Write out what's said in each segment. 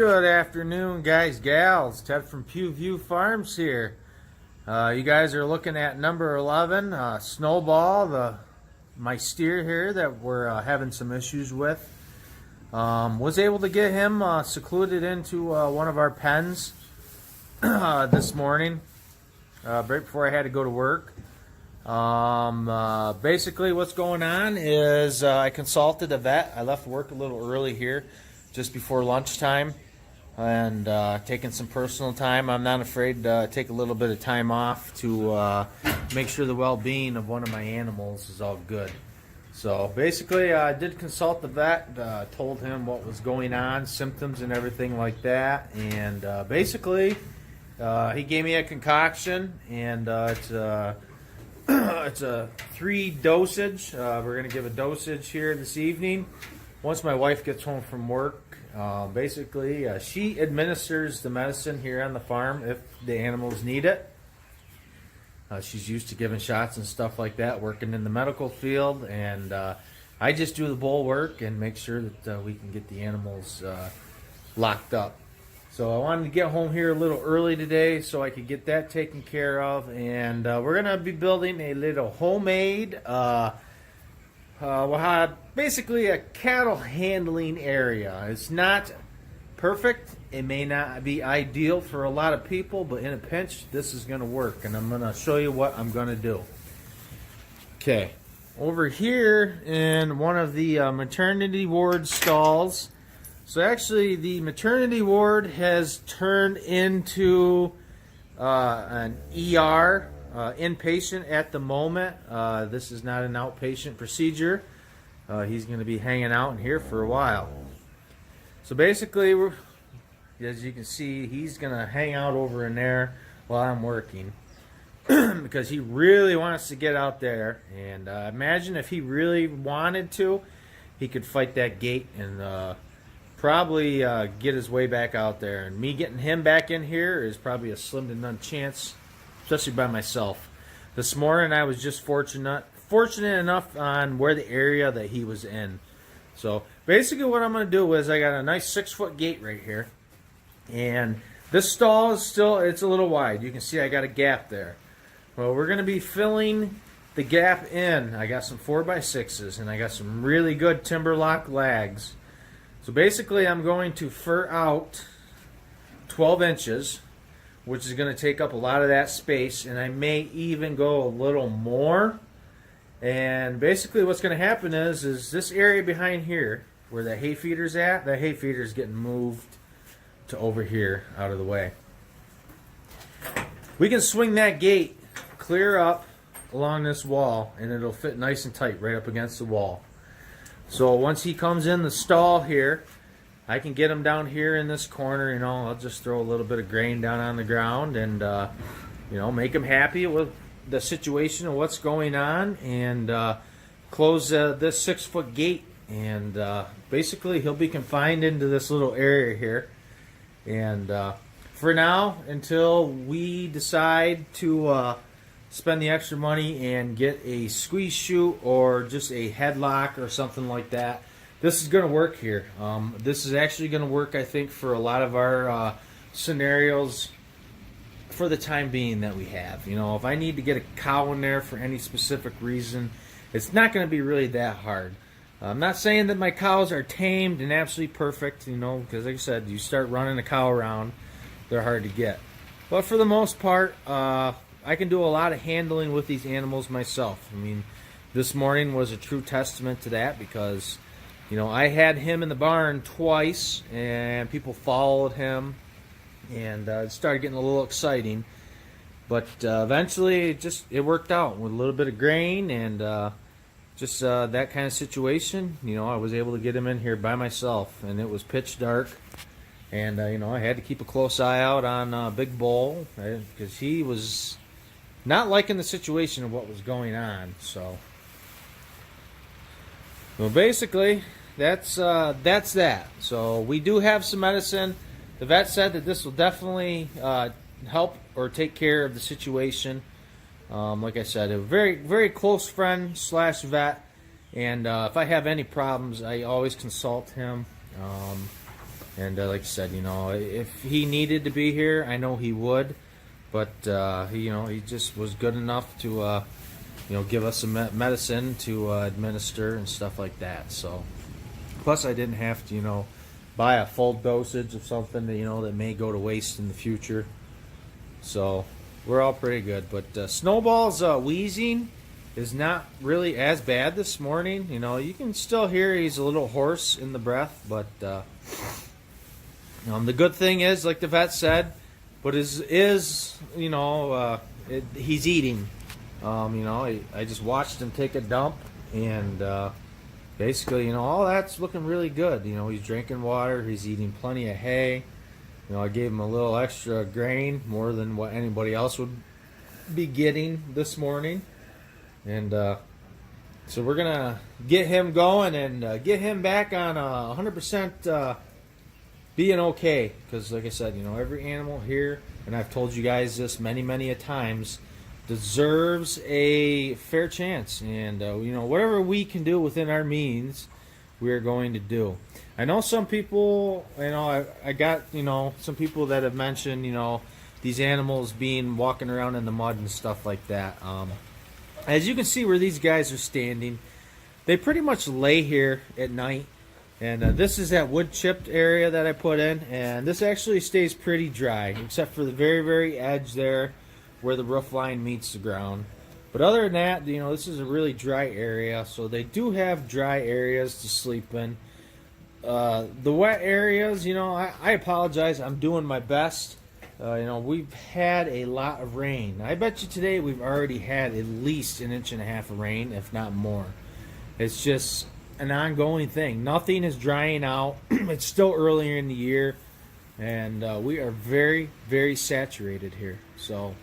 Good afternoon, guys, gals. Ted from Pew View Farms here. You guys are looking at number 11, Snowball, my steer here that we're having some issues with. Was able to get him secluded into one of our pens this morning, right before I had to go to work. Basically what's going on is I consulted a vet. I left work a little early here, just before lunchtime, and taking some personal time. I'm not afraid to take a little bit of time off to make sure the well-being of one of my animals is all good. So basically I did consult the vet, told him what was going on, symptoms and everything like that, and basically he gave me a concoction, and it's a 3 dosage. We're going to give a dosage here this evening once my wife gets home from work. Basically, she administers the medicine here on the farm if the animals need it. She's used to giving shots and stuff like that, working in the medical field, and I just do the bull work and make sure that we can get the animals locked up. So I wanted to get home here a little early today so I could get that taken care of, and we're going to be building a little homemade we'll have basically a cattle handling area. It's not perfect. It may not be ideal for a lot of people, but in a pinch, this is going to work, and I'm going to show you what I'm going to do. Okay, over here in one of the maternity ward stalls. So actually, the maternity ward has turned into an ER. Inpatient at the moment. This is not an outpatient procedure. He's going to be hanging out in here for a while. So basically, as you can see, he's going to hang out over in there while I'm working because he really wants to get out there. And imagine if he really wanted to, he could fight that gate and probably get his way back out there. And me getting him back in here is probably a slim to none chance, especially by myself. This morning I was just fortunate enough on where the area that he was in. So basically what I'm going to do is I got a nice 6-foot gate right here, and this stall is it's a little wide. You can see I got a gap there. Well, we're going to be filling the gap in. I got some 4x6s and I got some really good Timberlock lags. So basically I'm going to fur out 12 inches, which is going to take up a lot of that space, and I may even go a little more. And basically what's going to happen is this area behind here where the hay feeder's at, the hay feeder's getting moved to over here out of the way. We can swing that gate clear up along this wall, and it'll fit nice and tight right up against the wall. So once he comes in the stall here, I can get him down here in this corner. You know, I'll just throw a little bit of grain down on the ground and, you know, make him happy with the situation and what's going on, and close this 6-foot gate. And basically he'll be confined into this little area here. And for now, until we decide to spend the extra money and get a squeeze chute or just a headlock or something like that, this is going to work here. This is actually going to work, I think, for a lot of our scenarios for the time being that we have. You know, if I need to get a cow in there for any specific reason, it's not going to be really that hard. I'm not saying that my cows are tamed and absolutely perfect, you know, because like I said, you start running a cow around, they're hard to get. But for the most part, I can do a lot of handling with these animals myself. I mean, this morning was a true testament to that because, you know, I had him in the barn twice, and people followed him, and it started getting a little exciting. But eventually, it worked out with a little bit of grain and just that kind of situation. You know, I was able to get him in here by myself, and it was pitch dark. And, you know, I had to keep a close eye out on Big Bull because he was not liking the situation of what was going on. So, well, basically, that's that. So we do have some medicine. The vet said that this will definitely help or take care of the situation. Like I said, a very, very close friend / vet, and if I have any problems, I always consult him. And like I said, you know, if he needed to be here, I know he would. But he just was good enough to give us some medicine to administer and stuff like that. So plus I didn't have to buy a full dosage of something that may go to waste in the future. So we're all pretty good. But Snowball's wheezing is not really as bad this morning. You can still hear he's a little hoarse in the breath, but the good thing is, like the vet said, but he's eating. I just watched him take a dump, and basically, all that's looking really good. He's drinking water, he's eating plenty of hay. I gave him a little extra grain, more than what anybody else would be getting this morning. And so we're going to get him going and get him back on 100% being okay. Because like I said, every animal here, and I've told you guys this many, many a times, deserves a fair chance. And, whatever we can do within our means, we are going to do. I know some people, I got, some people that have mentioned, these animals walking around in the mud and stuff like that. As you can see where these guys are standing, they pretty much lay here at night. And this is that wood chipped area that I put in. And this actually stays pretty dry, except for the very, very edge there where the roof line meets the ground. But other than that, this is a really dry area. So they do have dry areas to sleep in. The wet areas, I apologize. I'm doing my best. We've had a lot of rain. I bet you today we've already had at least 1.5 inches of rain, if not more. It's just an ongoing thing. Nothing is drying out. It's still earlier in the year, and we are very, very saturated here. So,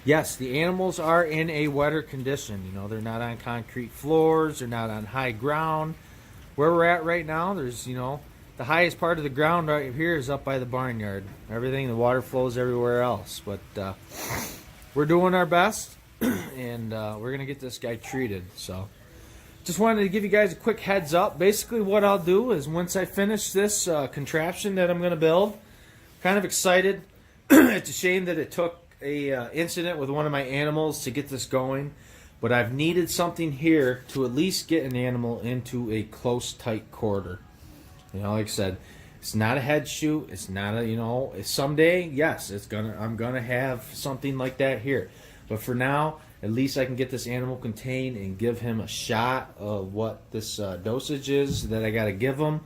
yes, the animals are in a wetter condition. They're not on concrete floors. They're not on high ground. Where we're at right now, there's, the highest part of the ground right here is up by the barnyard. Everything, the water flows everywhere else. But we're doing our best, and we're going to get this guy treated. So just wanted to give you guys a quick heads up. Basically what I'll do is once I finish this contraption that I'm going to build, kind of excited. It's a shame that it took a incident with one of my animals to get this going. But I've needed something here to at least get an animal into a close, tight quarter. Like I said, it's not a head shoot. It's not a, someday, yes, I'm gonna have something like that here. But for now, at least I can get this animal contained and give him a shot of what this dosage is that I got to give him,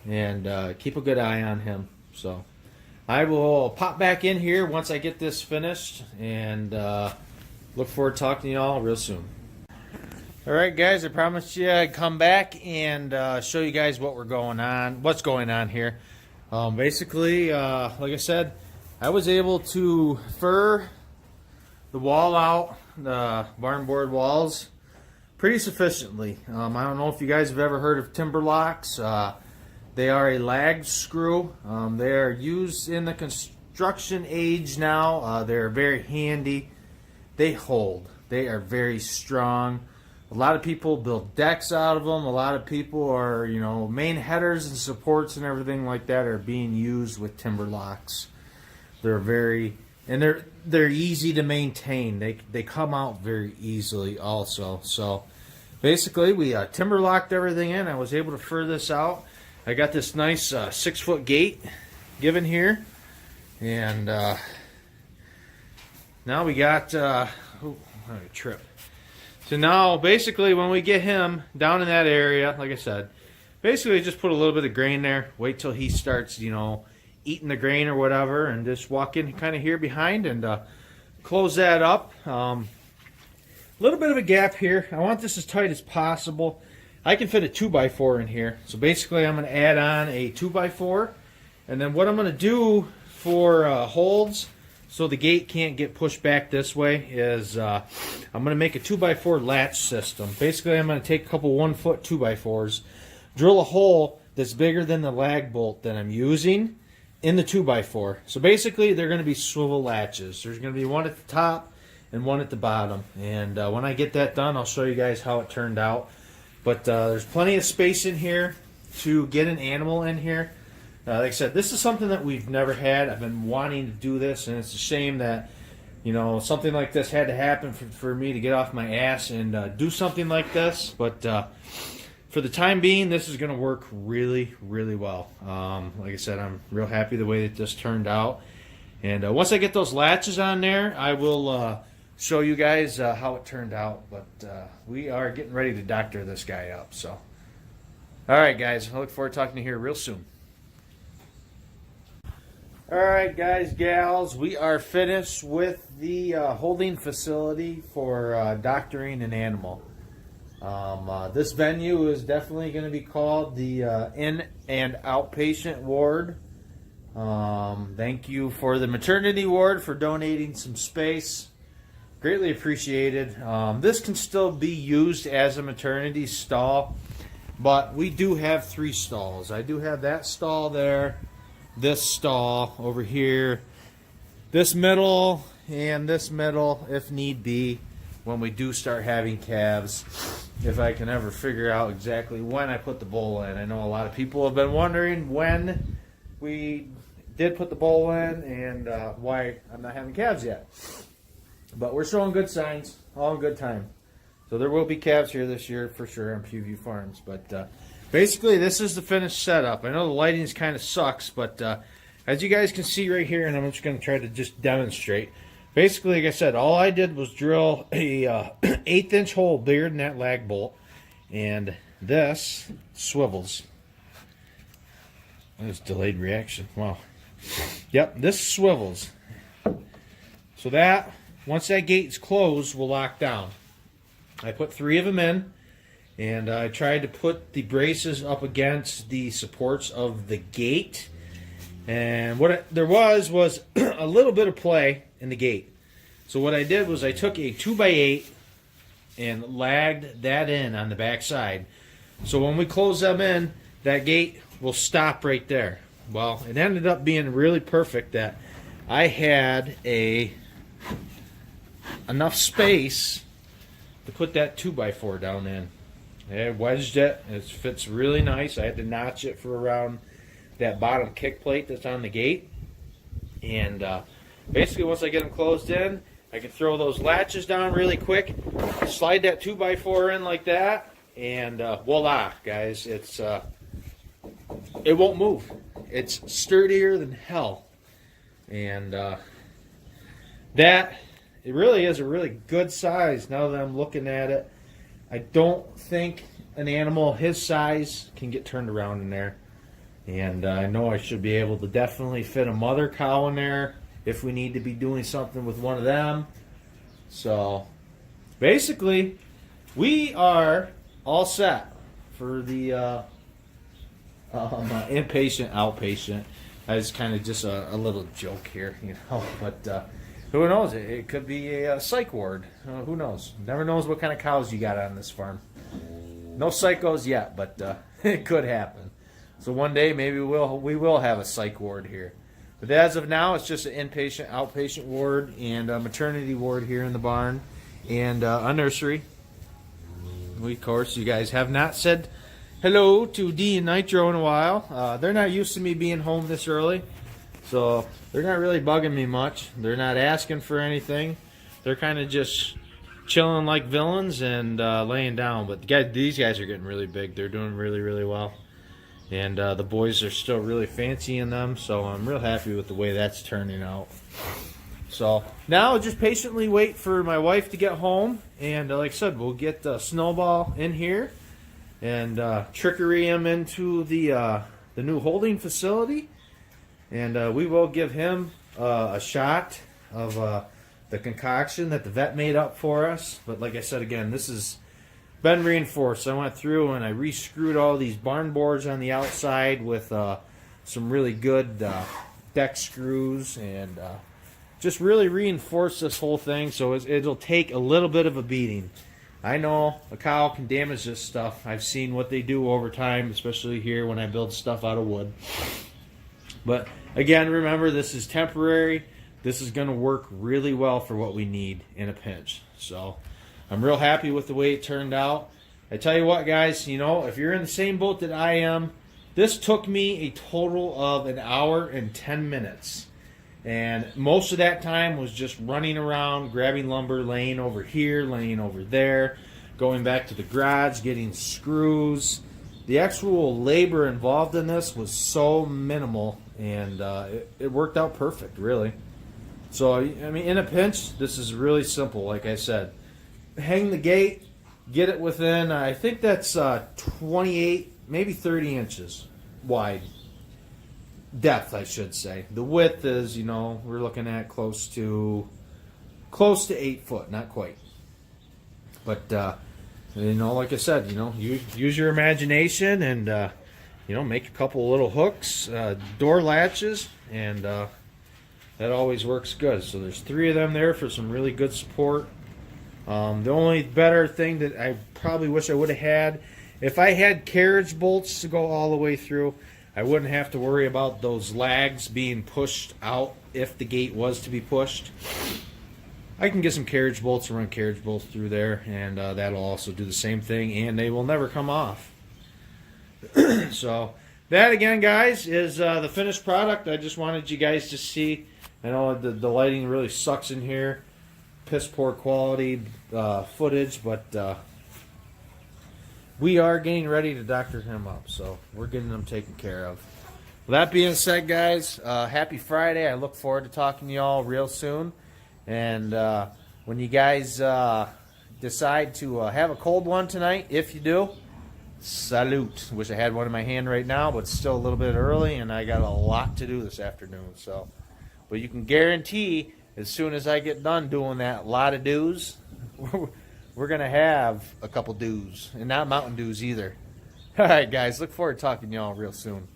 and keep a good eye on him. So I will pop back in here once I get this finished, and look forward to talking to you all real soon. All right, guys, I promised you I'd come back and show you guys what's going on here. Basically, like I said, I was able to fur the wall out, the barn board walls, pretty sufficiently. I don't know if you guys have ever heard of timber locks. They are a lag screw. They are used in the construction age now. They're very handy. They hold. They are very strong. A lot of people build decks out of them. A lot of people are, main headers and supports and everything like that are being used with timber locks. They're they're easy to maintain. They come out very easily also. So basically we timber locked everything in. I was able to fur this out. I got this nice 6-foot gate given here, and now we got trip. So now basically when we get him down in that area, like I said, basically just put a little bit of grain there, wait till he starts eating the grain or whatever, and just walk in kind of here behind and close that up. A little bit of a gap here. I want this as tight as possible. I can fit a 2x4 in here, so basically I'm going to add on a 2x4, and then what I'm going to do for holds so the gate can't get pushed back this way is I'm going to make a 2x4 latch system. Basically I'm going to take a couple 1-foot 2x4s, drill a hole that's bigger than the lag bolt that I'm using in the 2x4. So basically they're going to be swivel latches. There's going to be one at the top and one at the bottom, and when I get that done I'll show you guys how it turned out. But there's plenty of space in here to get an animal in here. Like I said, this is something that we've never had. I've been wanting to do this, and it's a shame that, you know, something like this had to happen for me to get off my ass and do something like this. But for the time being, this is going to work really, really well. Like I said, I'm real happy the way that this turned out. And once I get those latches on there, I will show you guys how it turned out. But we are getting ready to doctor this guy up. So, all right, guys, I look forward to talking to you here real soon. All right, guys, gals, we are finished with the holding facility for doctoring an animal. This venue is definitely going to be called the in and outpatient ward. Thank you for the maternity ward for donating some space. Greatly appreciated. This can still be used as a maternity stall, but we do have 3 stalls. I do have that stall there, this stall over here, this middle, and this middle if need be when we do start having calves, if I can ever figure out exactly when I put the bowl in. I know a lot of people have been wondering when we did put the bowl in and why I'm not having calves yet. But we're showing good signs, all in good time. So there will be calves here this year for sure on Pewview Farms. But basically, this is the finished setup. I know the lighting kind of sucks, but as you guys can see right here, and I'm just going to try to just demonstrate. Basically, like I said, all I did was drill a 1/8-inch hole bigger than that lag bolt, and this swivels. There's delayed reaction. Wow. Yep, this swivels. So that, once that gate's closed, will lock down. I put 3 of them in, and I tried to put the braces up against the supports of the gate. And what there was a little bit of play in the gate. So what I did was I took a 2x8 and lagged that in on the back side. So when we close them in, that gate will stop right there. Well, it ended up being really perfect that I had enough space to put that 2x4 down in. I wedged it. It fits really nice. I had to notch it for around that bottom kick plate that's on the gate. And basically, once I get them closed in, I can throw those latches down really quick, slide that 2x4 in like that, and voila, guys, it won't move. It's sturdier than hell. And that, it really is a really good size now that I'm looking at it. I don't think an animal his size can get turned around in there. And I know I should be able to definitely fit a mother cow in there if we need to be doing something with one of them. So basically, we are all set for the inpatient, outpatient. It's kind of just a little joke here, you know. But who knows? It could be a psych ward. Who knows? Never knows what kind of cows you got on this farm. No psychos yet, but it could happen. So one day maybe we will have a psych ward here. But as of now, it's just an inpatient, outpatient ward and a maternity ward here in the barn and a nursery. We, of course, you guys have not said hello to Dee and Nitro in a while. They're not used to me being home this early, so they're not really bugging me much. They're not asking for anything. They're kind of just chilling like villains and laying down. But these guys are getting really big. They're doing really, really well. And the boys are still really fancy in them, so I'm real happy with the way that's turning out. So now just patiently wait for my wife to get home, and like I said, we'll get Snowball in here and trickery him into the new holding facility, and we will give him a shot of the concoction that the vet made up for us. But like I said again, this is been reinforced. I went through and I re-screwed all these barn boards on the outside with some really good deck screws and just really reinforced this whole thing, so it'll take a little bit of a beating. I know a cow can damage this stuff. I've seen what they do over time, especially here when I build stuff out of wood. But again, remember, this is temporary. This is going to work really well for what we need in a pinch. So I'm real happy with the way it turned out. I tell you what, guys, you know, if you're in the same boat that I am, This took me a total of an hour and 10 minutes. And most of that time was just running around, grabbing lumber, laying over here, laying over there, going back to the garage, getting screws. The actual labor involved in this was so minimal, and it worked out perfect, really. So, I mean, in a pinch, this is really simple, like I said. Hang the gate, get it within, I think that's 28, maybe 30 inches wide. Depth, I should say. The width is, we're looking at close to 8 foot, not quite. But like I said, use your imagination and make a couple little hooks, door latches, and that always works good. So there's 3 of them there for some really good support. The only better thing that I probably wish I would have had, if I had carriage bolts to go all the way through, I wouldn't have to worry about those lags being pushed out if the gate was to be pushed. I can get some carriage bolts and run carriage bolts through there, and that'll also do the same thing, and they will never come off. So that, again, guys, is the finished product. I just wanted you guys to see. I know the lighting really sucks in here. Piss poor quality footage, but we are getting ready to doctor him up, so we're getting him taken care of. With that being said, guys, happy Friday. I look forward to talking to y'all real soon. And when you guys decide to have a cold one tonight, if you do, salute. Wish I had one in my hand right now, but it's still a little bit early, and I got a lot to do this afternoon. So, but you can guarantee as soon as I get done doing that lot of do's, we're going to have a couple do's, and not Mountain Dews either. All right, guys, look forward to talking to y'all real soon.